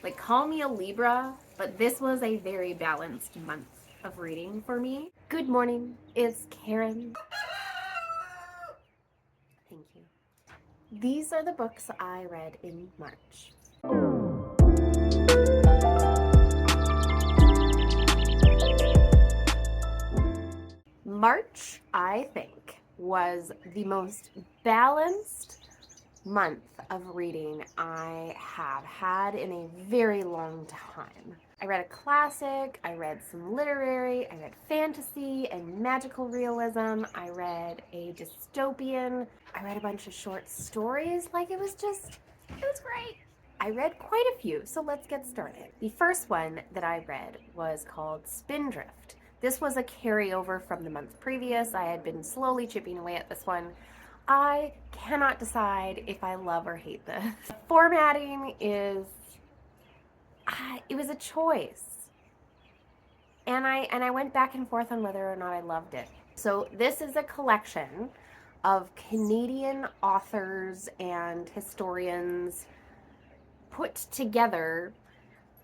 Like, call me a Libra, but this was a very balanced month of reading for me. Good morning, it's Karen. Thank you. These are the books I read in March. March, I think, was the most balanced month of reading I have had in a very long time. I read a classic, I read some literary, I read fantasy and magical realism, I read a dystopian, I read a bunch of short stories. Like, it was great. I read quite a few, so let's get started. The first one that I read was called Spindrift. This was a carryover from the month previous. I had been slowly chipping away at this one. I cannot decide if I love or hate this. Formatting is, it was a choice. And I went back and forth on whether or not I loved it. So this is a collection of Canadian authors and historians put together,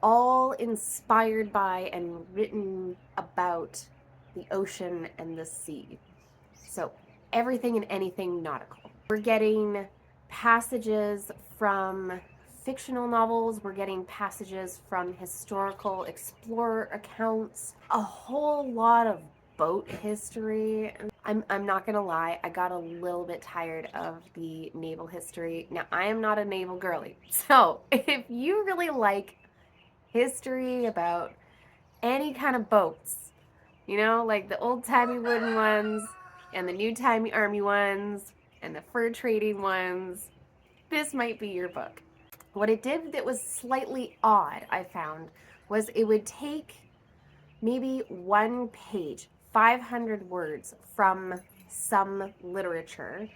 all inspired by and written about the ocean and the sea. So everything and anything nautical. We're getting passages from fictional novels, we're getting passages from historical explorer accounts, a whole lot of boat history. I'm not gonna lie, I got a little bit tired of the naval history. Now, I am not a naval girly, so if you really like history about any kind of boats, you know, like the old-timey wooden ones and the new-timey army ones and the fur trading ones, this might be your book. What it did that was slightly odd, I found, was it would take maybe one page, 500 words from some literature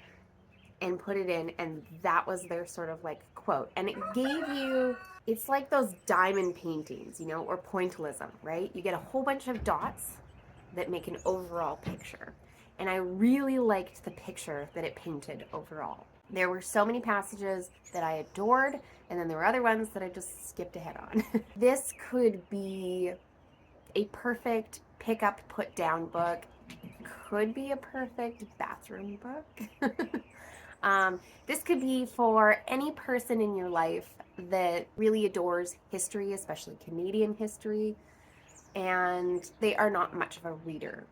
and put it in, and that was their sort of like quote. And it gave you, it's like those diamond paintings, you know, or pointillism, right? You get a whole bunch of dots that make an overall picture. And I really liked the picture that it painted overall. There were so many passages that I adored, and then there were other ones that I just skipped ahead on. This could be a perfect pick up, put down book. Could be a perfect bathroom book. This could be for any person in your life that really adores history, especially Canadian history, and they are not much of a reader.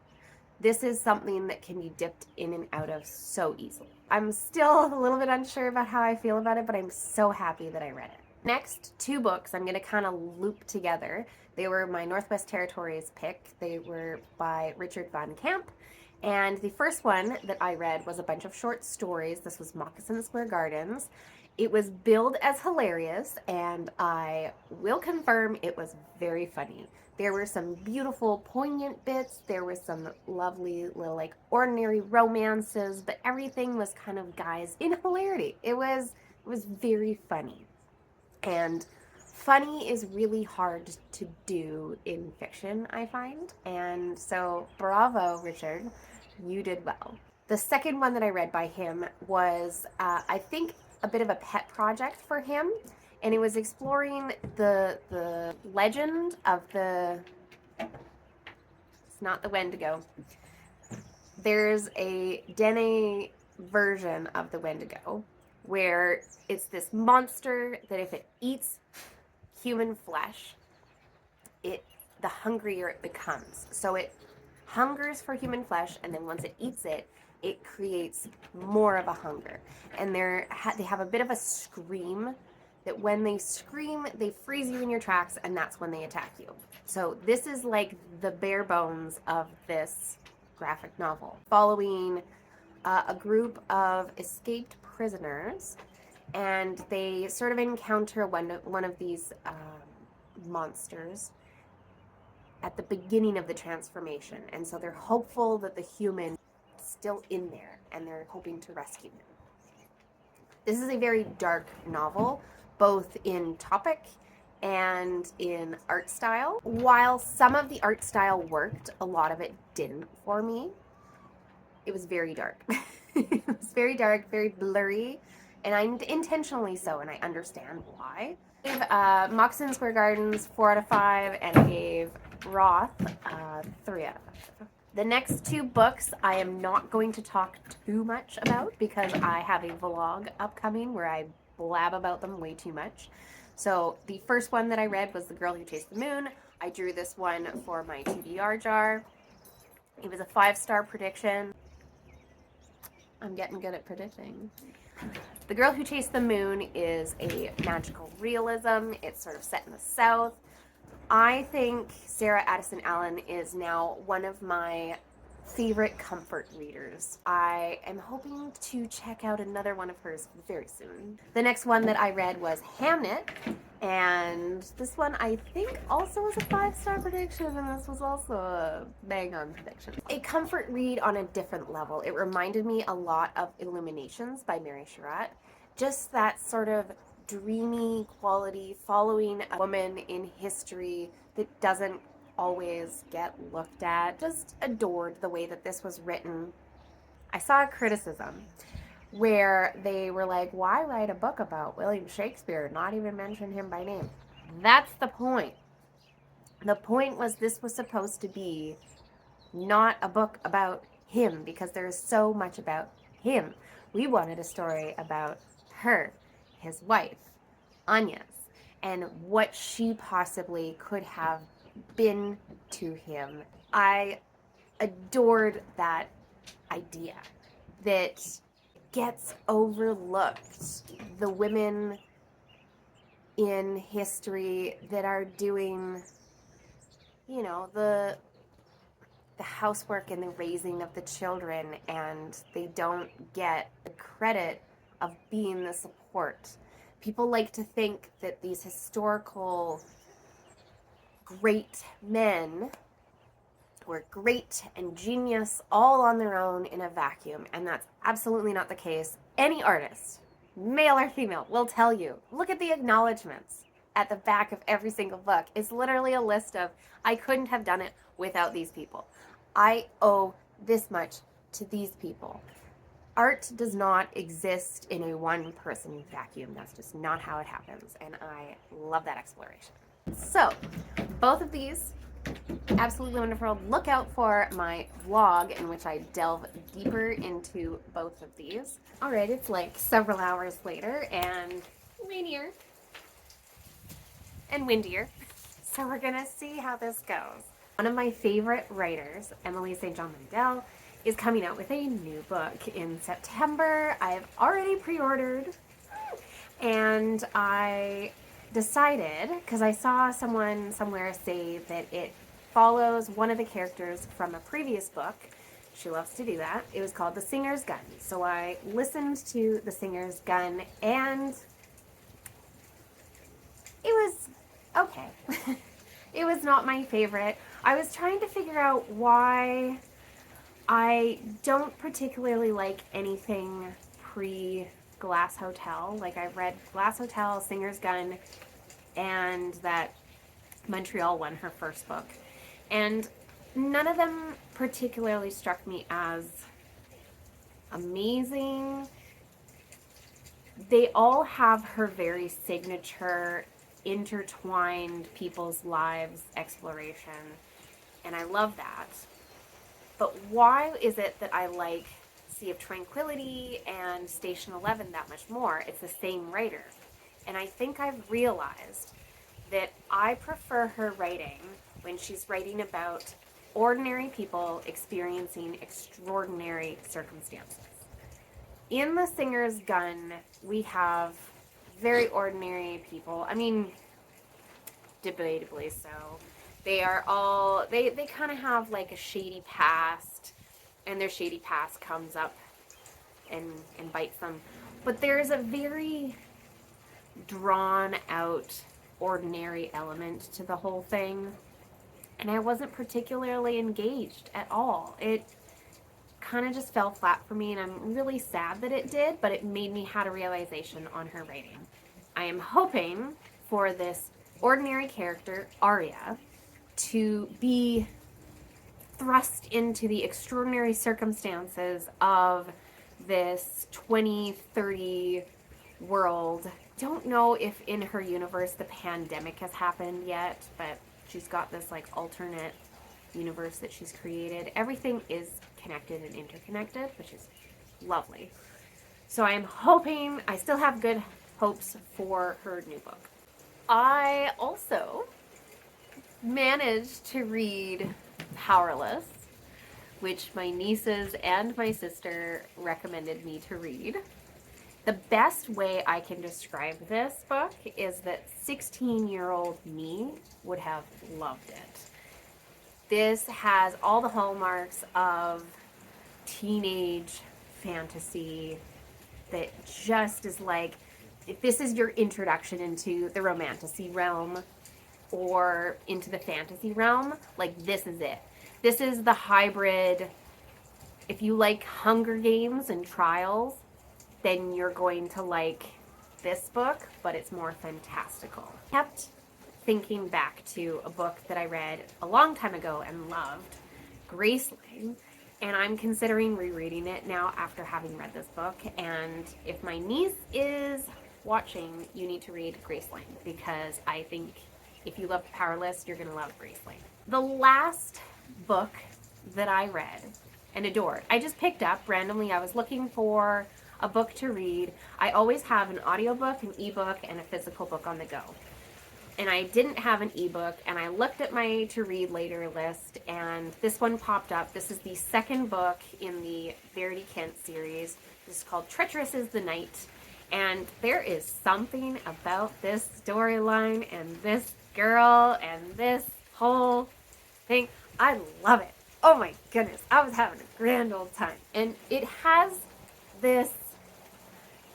This is something that can be dipped in and out of so easily. I'm still a little bit unsure about how I feel about it, but I'm so happy that I read it. Next two books I'm going to kind of loop together. They were my Northwest Territories pick. They were by Richard Van Camp. And the first one that I read was a bunch of short stories. This was Moccasin Square Gardens. It was billed as hilarious, and I will confirm it was very funny. There were some beautiful, poignant bits. There were some lovely little, like, ordinary romances, but everything was kind of guys in hilarity. It was very funny. And funny is really hard to do in fiction, I find. And so, bravo, Richard. You did well. The second one that I read by him was, I think, a bit of a pet project for him. And it was exploring the legend of the, it's not the Wendigo. There's a Dene version of the Wendigo where it's this monster that if it eats human flesh, the hungrier it becomes. So it hungers for human flesh, and then once it eats it, it creates more of a hunger. And they have a bit of a scream that when they scream, they freeze you in your tracks, and that's when they attack you. So this is like the bare bones of this graphic novel, following a group of escaped prisoners, and they sort of encounter one of these monsters at the beginning of the transformation, and so they're hopeful that the human is still in there, and they're hoping to rescue him. This is a very dark novel, both in topic and in art style. While some of the art style worked, a lot of it didn't for me. It was very dark. It was very dark, very blurry, and intentionally so, and I understand why. I gave Moccasin Square Gardens 4 out of 5, and I gave Roth 3 out of 5. The next two books I am not going to talk too much about because I have a vlog upcoming where I blab about them way too much. So the first one that I read was The Girl Who Chased the Moon. I drew this one for my TVARI jar. It was a 5-star prediction. I'm getting good at predicting. The Girl Who Chased the Moon is a magical realism. It's sort of set in the South. I think Sarah Addison Allen is now one of my favorite comfort readers. I am hoping to check out another one of hers very soon. The next one that I read was Hamnet, and this one I think also was a 5-star prediction, and this was also a bang-on prediction. A comfort read on a different level. It reminded me a lot of Illuminations by Mary Surratt. Just that sort of dreamy quality, following a woman in history that doesn't always get looked at. Just adored the way that this was written. I saw a criticism where they were like, why write a book about William Shakespeare, not even mention him by name? That's the point. The point was this was supposed to be not a book about him because there is so much about him. We wanted a story about her, his wife, Agnes, and what she possibly could have been to him. I adored that idea that gets overlooked. The women in history that are doing, you know, the housework and the raising of the children, and they don't get the credit of being the support. People like to think that these historical great men were great and genius all on their own in a vacuum, and that's absolutely not the case. Any artist, male or female, will tell you. Look at the acknowledgments at the back of every single book. It's literally a list of, I couldn't have done it without these people. I owe this much to these people. Art does not exist in a one-person vacuum. That's just not how it happens, and I love that exploration. So, both of these, absolutely wonderful. Look out for my vlog in which I delve deeper into both of these. Alright, it's like several hours later and rainier and windier, so we're gonna see how this goes. One of my favorite writers, Emily St. John Mandel, is coming out with a new book in September. I've already pre-ordered, and I decided, because I saw someone somewhere say that it follows one of the characters from a previous book. She loves to do that. It was called The Singer's Gun. So I listened to The Singer's Gun, and it was okay. It was not my favorite. I was trying to figure out why I don't particularly like anything pre-Glass Hotel. Like, I read Glass Hotel, Singer's Gun, and that Montreal one, her first book. And none of them particularly struck me as amazing. They all have her very signature intertwined people's lives exploration, and I love that. But why is it that I like Sea of Tranquility and Station 11 that much more? It's the same writer. And I think I've realized that I prefer her writing when she's writing about ordinary people experiencing extraordinary circumstances. In The Singer's Gun, we have very ordinary people. I mean, debatably so. They are all, they kind of have like a shady past, and their shady past comes up and bites them. But there's a very drawn out, ordinary element to the whole thing, and I wasn't particularly engaged at all. It kind of just fell flat for me, and I'm really sad that it did, but it made me have a realization on her writing. I am hoping for this ordinary character, Arya, to be thrust into the extraordinary circumstances of this 2030 world don't know if in her universe the pandemic has happened yet, but she's got this like alternate universe that she's created. Everything is connected and interconnected, which is lovely. So I'm hoping, I still have good hopes for her new book. I also managed to read Powerless, which my nieces and my sister recommended me to read. The best way I can describe this book is that 16-year-old me would have loved it. This has all the hallmarks of teenage fantasy that just is like, if this is your introduction into the romantasy realm or into the fantasy realm, like this is it. This is the hybrid. If you like Hunger Games and Trials, then you're going to like this book, but it's more fantastical. I kept thinking back to a book that I read a long time ago and loved, Graceling, and I'm considering rereading it now after having read this book. And if my niece is watching, you need to read Graceling, because I think if you loved Powerless, you're going to love Graceling. The last book that I read and adored, I just picked up randomly. I was looking for a book to read. I always have an audiobook, an ebook, and a physical book on the go. And I didn't have an ebook, and I looked at my to read later list, and this one popped up. This is the second book in the Verity Kent series. This is called Treacherous is the Night, and there is something about this storyline and this girl and this whole thing. I love it. Oh my goodness, I was having a grand old time. And it has this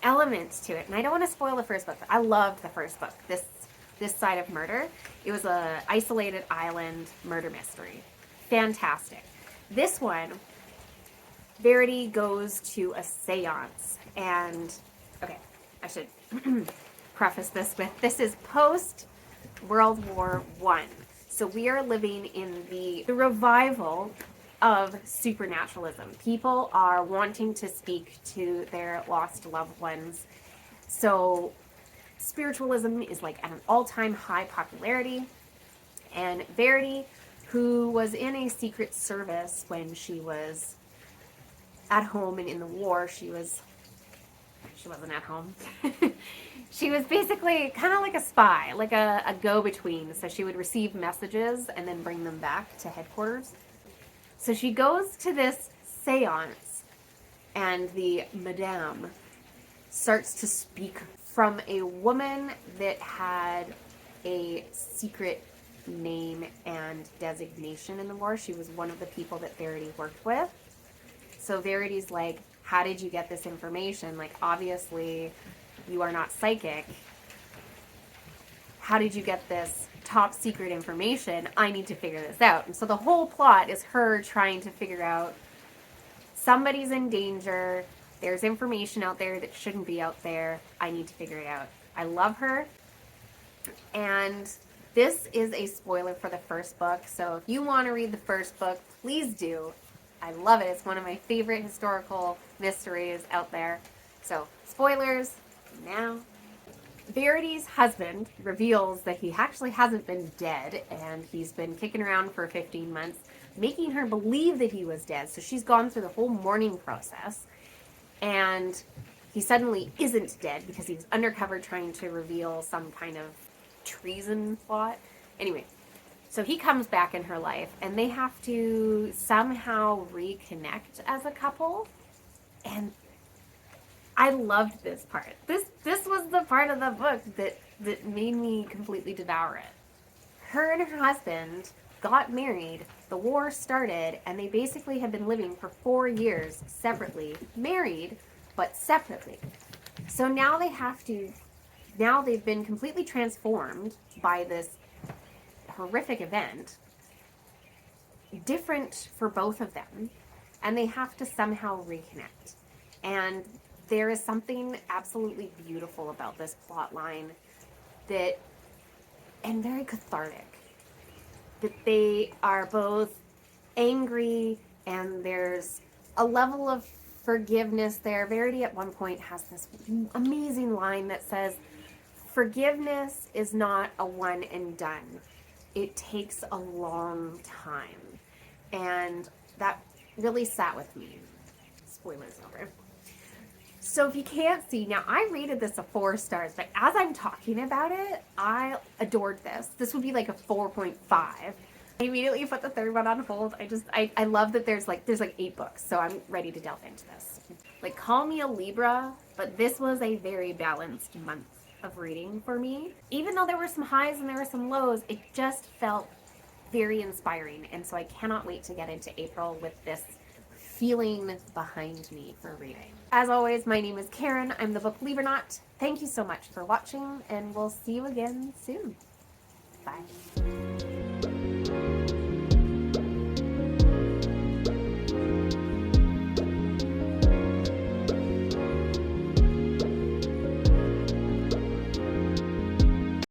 element to it, and I don't want to spoil the first book, but I loved the first book, This Side of Murder. It was a isolated island murder mystery. Fantastic. This one, Verity goes to a seance, and okay, I should preface this with, this is post World War I. So we are living in the revival of supernaturalism. People are wanting to speak to their lost loved ones. So spiritualism is like at an all-time high popularity. And Verity, who was in a secret service when she was at home and in the war, she wasn't at home. She was basically kind of like a spy, like a go-between. So she would receive messages and then bring them back to headquarters. So she goes to this seance, and the madame starts to speak from a woman that had a secret name and designation in the war. She was one of the people that Verity worked with. So Verity's like, how did you get this information? Like, obviously, you are not psychic. How did you get this top secret information? I need to figure this out. And so the whole plot is her trying to figure out, somebody's in danger. There's information out there that shouldn't be out there. I need to figure it out. I love her. And this is a spoiler for the first book. So if you want to read the first book, please do. I love it. It's one of my favorite historical mysteries out there. So spoilers now. Verity's husband reveals that he actually hasn't been dead, and he's been kicking around for 15 months, making her believe that he was dead. So she's gone through the whole mourning process, and he suddenly isn't dead because he's undercover trying to reveal some kind of treason plot. Anyway, so he comes back in her life, and they have to somehow reconnect as a couple. And I loved this part. This was the part of the book that made me completely devour it. Her and her husband got married, the war started, and they basically had been living for 4 years separately, married, but separately. So now they've been completely transformed by this horrific event, different for both of them, and they have to somehow reconnect. And there is something absolutely beautiful about this plot line and very cathartic, that they are both angry, and there's a level of forgiveness there. Verity at one point has this amazing line that says, Forgiveness is not a one and done. It takes a long time. And that really sat with me. Spoilers over. So if you can't see, now I rated this a 4 stars, but as I'm talking about it, I adored this. This would be like a 4.5. I immediately put the third one on hold. I love that there's like 8 books, so I'm ready to delve into this. Like, call me a Libra, but this was a very balanced month of reading for me. Even though there were some highs and there were some lows, it just felt very inspiring, and so I cannot wait to get into April with this feeling behind me for reading. As always, my name is Karen. I'm the Book Believer Not. Thank you so much for watching, and we'll see you again soon. Bye.